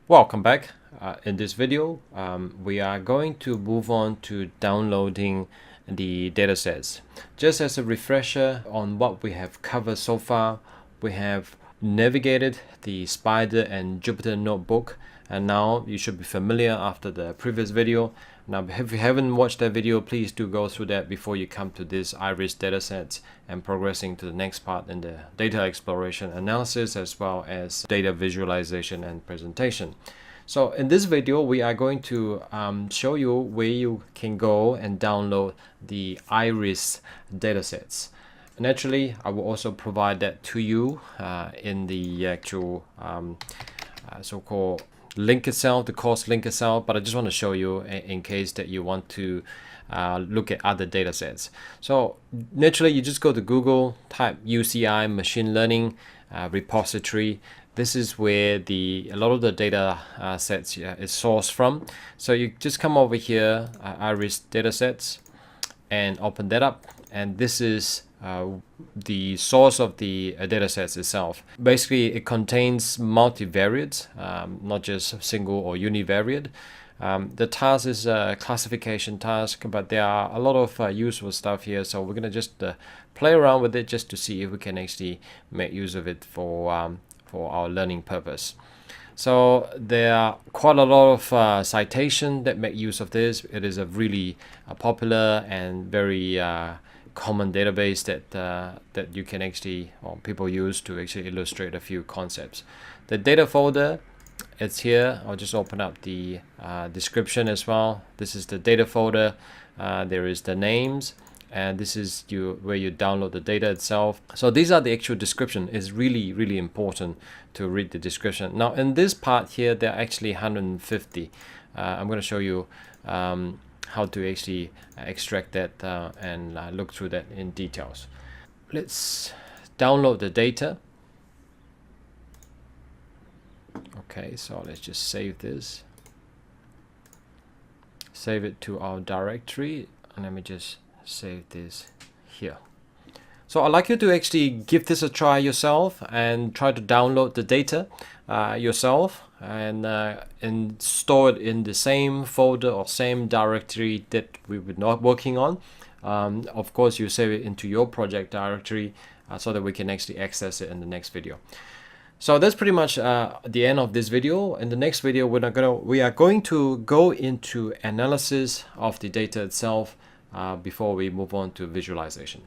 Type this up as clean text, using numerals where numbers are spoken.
Welcome back. In this video, we are going to move on to downloading the datasets. Just as a refresher on what we have covered so far, we have navigated the Spider and Jupyter notebook, and now you should be familiar after the previous video. Now, if you haven't watched that video, please do go through that before you come to this iris datasets and progressing to the next part in the data exploration analysis, as well as data visualization and presentation. So in this video, we are going to show you where you can go and download the iris datasets. Naturally, I will also provide that to you in the actual so-called link itself, the course link itself, but I just want to show you in case that you want to look at other data sets. So naturally, you just go to Google, type UCI machine learning repository. This is where a lot of the data sets is sourced from. So you just come over here, iris datasets, and open that up, and this is the source of the datasets itself. Basically, it contains multivariates, not just single or univariate. The task is a classification task, but there are a lot of useful stuff here, so we're going to just play around with it just to see if we can actually make use of it for our learning purpose. So there are quite a lot of citation that make use of this. It is a really popular and very common database that you can actually, or people use to actually illustrate a few concepts. The data folder, it's here. I'll just open up the description as well. This is the data folder. There is the names, and this is where you download the data itself. So these are the actual description. It's really important to read the description. Now in this part here, there are actually 150. I'm going to show you how to actually extract that and look through that in details. Let's download the data. Okay, so let's just save this. Save it to our directory, and let me just save this here. So I'd like you to actually give this a try yourself and try to download the data yourself and store it in the same folder or same directory that we were not working on. Of course, you save it into your project directory so that we can actually access it in the next video. So that's pretty much the end of this video. In the next video, we are going to go into analysis of the data itself before we move on to visualization.